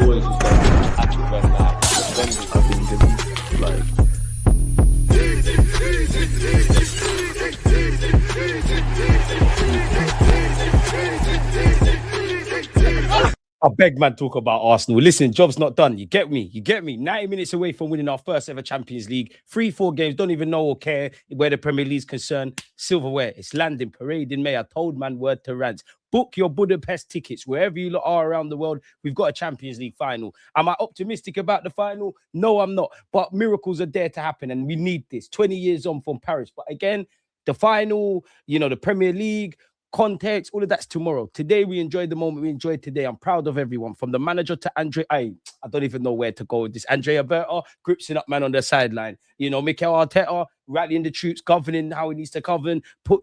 always just go at it when I think like. I beg, man, talk about Arsenal. Listen, job's not done. You get me? 90 minutes away from winning our first ever Champions League. 3-4 games, don't even know or care where the Premier League's concerned. Silverware, it's landing, parade in May. I told man, word to rants. Book your Budapest tickets wherever you are around the world. We've got a Champions League final. Am I optimistic about the final? No, I'm not. But miracles are there to happen, and we need this. 20 years on from Paris. But again, the final, the Premier League, context, all of that's tomorrow. Today, we enjoyed the moment we enjoyed today. I'm proud of everyone, from the manager to Andre. I don't even know where to go with this. Andrea Berta, gripsing up man on the sideline. Mikel Arteta, rallying the troops, governing how he needs to govern,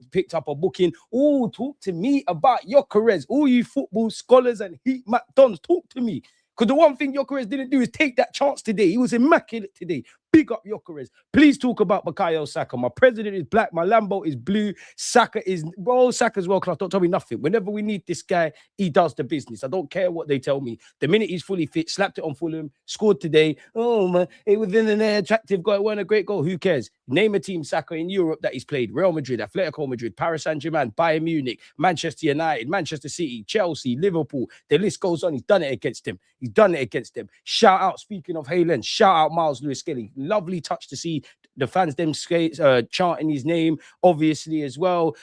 picked up a booking. Oh, talk to me about Gyökeres. All you football scholars and Heat McDons, talk to me. Because the one thing Gyökeres didn't do is take that chance today. He was immaculate today. Big up Gyökeres. Please talk about Bukayo Saka. My president is black. My Lambo is blue. Saka's world class. Don't tell me nothing. Whenever we need this guy, he does the business. I don't care what they tell me. The minute he's fully fit, slapped it on Fulham, scored today. Oh, man, it was in an attractive goal. It wasn't a great goal. Who cares? Name a team, Saka, in Europe that he's played. Real Madrid, Atletico Madrid, Paris Saint-Germain, Bayern Munich, Manchester United, Manchester City, Chelsea, Liverpool. The list goes on. He's done it against them. Shout out, speaking of Haaland, shout out Miles Lewis-Skelly. Lovely touch to see the fans chanting his name, obviously, as well.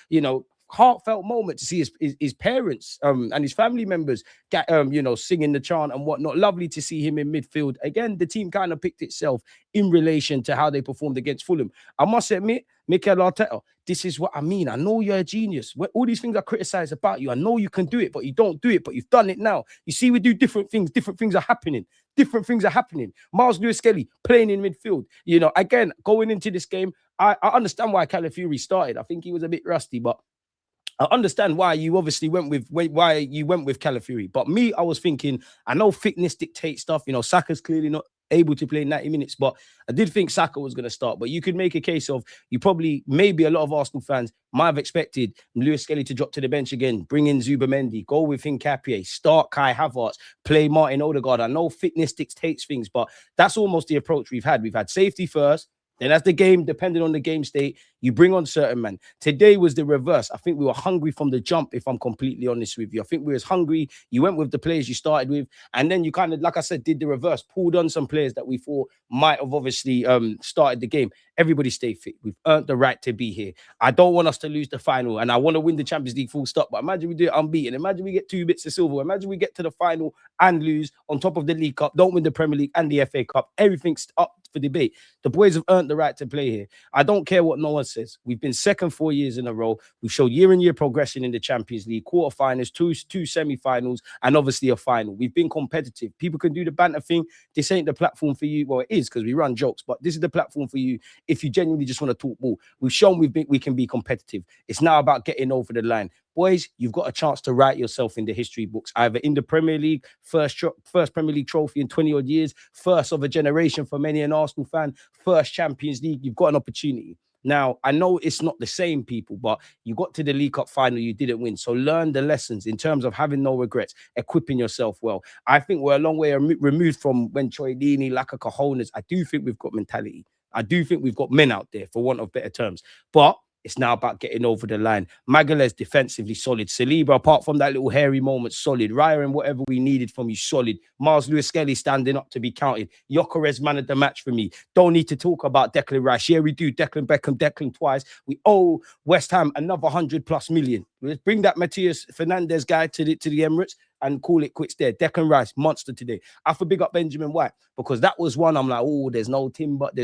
Heartfelt moment to see his parents and his family members singing the chant and whatnot. Lovely to see him in midfield. Again, the team kind of picked itself in relation to how they performed against Fulham. I must admit, Mikel Arteta, this is what I mean. I know you're a genius. All these things I criticize about you, I know you can do it, but you don't do it, but you've done it now. You see, we do different things. Different things are happening. Miles Lewis-Skelly playing in midfield. Again, going into this game, I understand why Calafiori started. I think he was a bit rusty, but I understand why you obviously went with Calafiori. But me, I was thinking, I know fitness dictates stuff. Saka's clearly not able to play 90 minutes, but I did think Saka was going to start. But you could make a case of, maybe a lot of Arsenal fans might have expected Lewis-Skelly to drop to the bench again, bring in Zubamendi, go with Hincapié, start Kai Havertz, play Martin Odegaard. I know fitness dictates things, but that's almost the approach we've had. We've had safety first. Then as the game, depending on the game state, you bring on certain men. Today was the reverse. I think we were hungry from the jump, if I'm completely honest with you. I think we were hungry. You went with the players you started with. And then you kind of, like I said, did the reverse. Pulled on some players that we thought might have obviously started the game. Everybody stay fit. We've earned the right to be here. I don't want us to lose the final. And I want to win the Champions League full stop. But imagine we do it unbeaten. Imagine we get 2 bits of silver. Imagine we get to the final and lose on top of the League Cup. Don't win the Premier League and the FA Cup. Everything's up for debate. The boys have earned the right to play here. I don't care what no one says. We've been second 4 years in a row. We've showed year-on-year progression in the Champions League, quarterfinals, two semi-finals, and obviously a final. We've been competitive. People can do the banter thing. This ain't the platform for you. Well, it is, because we run jokes, but this is the platform for you if you genuinely just want to talk ball. We've shown we can be competitive. It's now about getting over the line. Boys, you've got a chance to write yourself in the history books, either in the Premier League, first Premier League trophy in 20-odd years, first of a generation for many an Arsenal fan, first Champions League. You've got an opportunity. Now, I know it's not the same, people, but you got to the League Cup final, you didn't win. So learn the lessons in terms of having no regrets, equipping yourself well. I think we're a long way removed from when Troydini, Laka Cajonas. I do think we've got mentality. I do think we've got men out there, for want of better terms. But it's now about getting over the line. Magalhaes defensively solid. Saliba, apart from that little hairy moment, solid. Raya and whatever we needed from you, solid. Miles Lewis-Skelly standing up to be counted. Gyökeres man of the match for me. Don't need to talk about Declan Rice. Yeah, we do. Declan twice. We owe West Ham another 100+ million. Let's bring that Matthias Fernandes guy to the Emirates and call it quits there. Declan Rice, monster today. I have to big up Benjamin White, because that was one I'm like, oh, there's no Timber. Do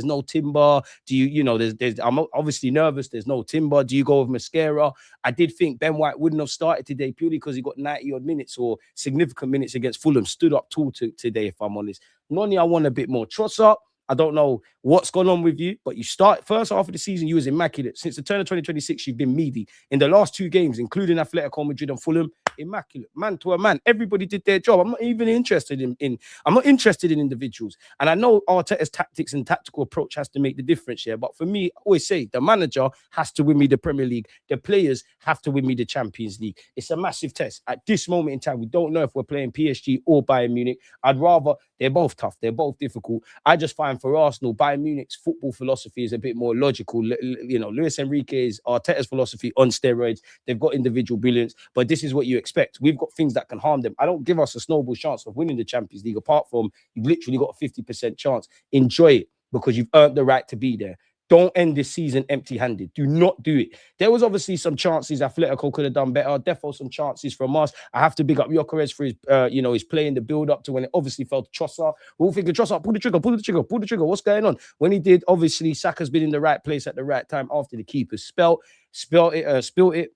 I'm obviously nervous. There's no Timber. Do you go with Mascara? I did think Ben White wouldn't have started today purely because he got 90-odd minutes or significant minutes against Fulham. Stood up tall today, if I'm honest. Noni, I want a bit more. Trossard, I don't know what's gone on with you, but you start first half of the season, you was immaculate. Since the turn of 2026, you've been meaty. In the last 2 games, including Atletico Madrid and Fulham, immaculate, man to a man. Everybody did their job. I'm not even interested I'm not interested in individuals. And I know Arteta's tactics and tactical approach has to make the difference here. But for me, I always say the manager has to win me the Premier League. The players have to win me the Champions League. It's a massive test. At this moment in time, we don't know if we're playing PSG or Bayern Munich. I'd rather, they're both tough. They're both difficult. I just find for Arsenal, Bayern Munich's football philosophy is a bit more logical. You know, Luis Enrique's, Arteta's philosophy on steroids. They've got individual brilliance, but this is what you expect. We've got things that can harm them. I don't give us a snowball chance of winning the Champions League, apart from you've literally got a 50% chance. Enjoy it because you've earned the right to be there. Don't end this season empty-handed. Do not do it. There was obviously some chances Atletico could have done better. Defo some chances from us. I have to big up Gyökeres for his, his play in the build-up to when it obviously fell to Trossard. We're all thinking, Trossard, pull the trigger, pull the trigger, pull the trigger. What's going on? When he did, obviously, Saka's been in the right place at the right time after the keeper spilled it.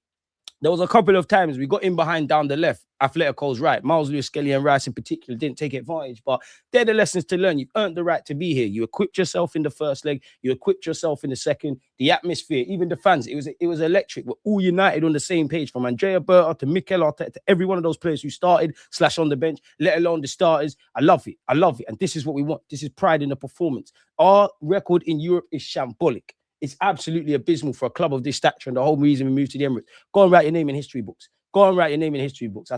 There was a couple of times we got in behind down the left, Atletico's right. Miles Lewis, Skelly and Rice in particular didn't take advantage, but they're the lessons to learn. You've earned the right to be here. You equipped yourself in the first leg. You equipped yourself in the second. The atmosphere, even the fans, it was electric. We're all united on the same page, from Andrea Berta to Mikel Arteta to every one of those players who started / on the bench, let alone the starters. I love it. I love it. And this is what we want. This is pride in the performance. Our record in Europe is shambolic. It's absolutely abysmal for a club of this stature, and the whole reason we moved to the Emirates. Go and write your name in history books. Go and write your name in history books. I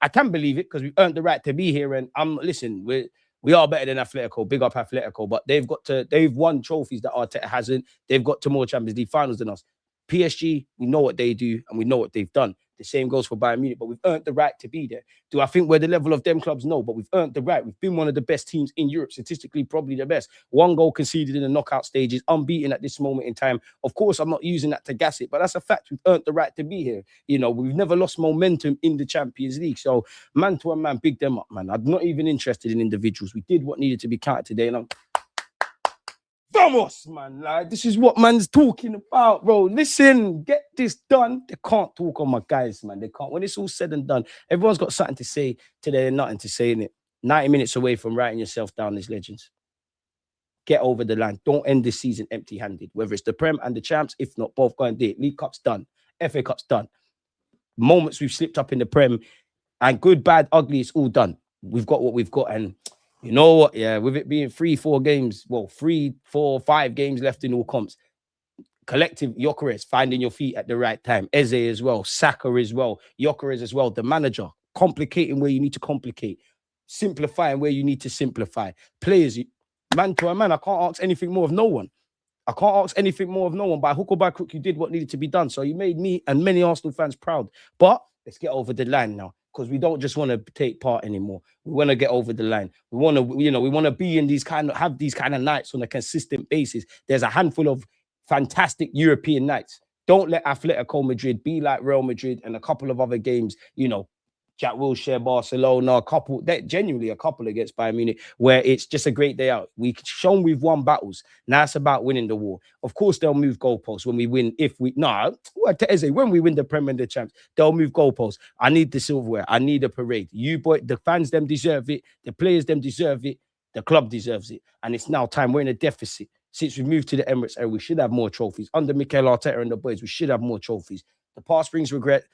can believe it because we've earned the right to be here. And listen, we are better than Atletico. Big up Atletico, but they've won trophies that Arteta hasn't. They've got to more Champions League finals than us. PSG, we know what they do and we know what they've done. The same goes for Bayern Munich, but we've earned the right to be there. Do I think we're the level of them clubs? No, but we've earned the right. We've been one of the best teams in Europe, statistically probably the best. 1 goal conceded in the knockout stages, unbeaten at this moment in time. Of course, I'm not using that to gas it, but that's a fact. We've earned the right to be here. You know, we've never lost momentum in the Champions League. So man to a man, big them up, man. I'm not even interested in individuals. We did what needed to be counted today, and Vamos, man. Like, this is what man's talking about, bro. Listen, get this done. They can't talk on my guys, man. They can't. When it's all said and done, everyone's got something to say today and nothing to say in it. 90 minutes away from writing yourself down as legends. Get over the line. Don't end this season empty-handed. Whether it's the Prem and the Champs, if not both, go and do it. League Cup's done. FA Cup's done. Moments we've slipped up in the Prem, and good, bad, ugly, it's all done. We've got what we've got, and you know what? Yeah, with it being 3, 4 games, 3, 4, 5 games left in all comps. Collective Gyökeres finding your feet at the right time. Eze as well, Saka as well, Gyökeres as well. The manager complicating where you need to complicate, simplifying where you need to simplify. Players, man to a man. I can't ask anything more of no one. I can't ask anything more of no one. By hook or by crook, you did what needed to be done. So you made me and many Arsenal fans proud. But let's get over the line now, because we don't just want to take part anymore. We want to get over the line. We want to, we want to be in have these kind of nights on a consistent basis. There's a handful of fantastic European nights. Don't let Atletico Madrid be like Real Madrid and a couple of other games, Jack Wilshere, Barcelona, a couple against Bayern Munich, where it's just a great day out. We've shown we've won battles. Now it's about winning the war. Of course, they'll move goalposts when we win. When we win the Premier and the Champs, they'll move goalposts. I need the silverware. I need a parade. The fans, them deserve it. The players, them deserve it. The club deserves it. And it's now time. We're in a deficit. Since we moved to the Emirates area, we should have more trophies. Under Mikel Arteta and the boys, we should have more trophies. The past brings regrets.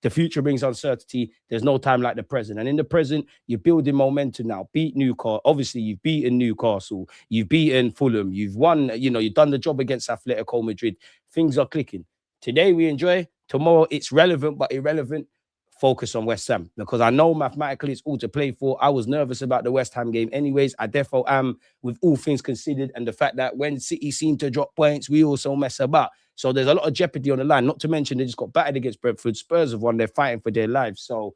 The future brings uncertainty. There's no time like the present. And in the present, you're building momentum now. Beat Newcastle. Obviously, you've beaten Newcastle. You've beaten Fulham. You've won, you've done the job against Atletico Madrid. Things are clicking. Today, we enjoy. Tomorrow, it's relevant but irrelevant. Focus on West Ham, because I know mathematically it's all to play for. I was nervous about the West Ham game anyways. I therefore am, with all things considered, and the fact that when City seem to drop points, we also mess about. So there's a lot of jeopardy on the line, not to mention they just got battered against Brentford. Spurs have won. They're fighting for their lives. So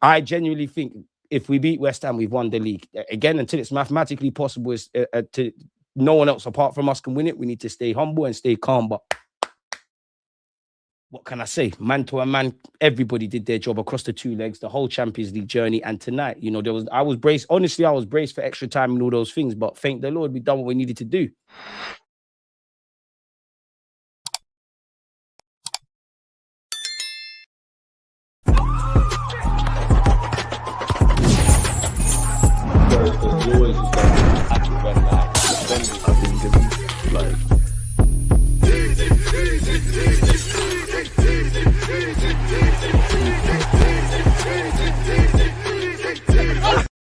I genuinely think if we beat West Ham, we've won the league. Again, until it's mathematically possible, no one else apart from us can win it. We need to stay humble and stay calm. But what can I say? Man to a man, everybody did their job across the 2 legs, the whole Champions League journey. And tonight, I was braced. Honestly, I was braced for extra time and all those things. But thank the Lord, we done what we needed to do. I think it's like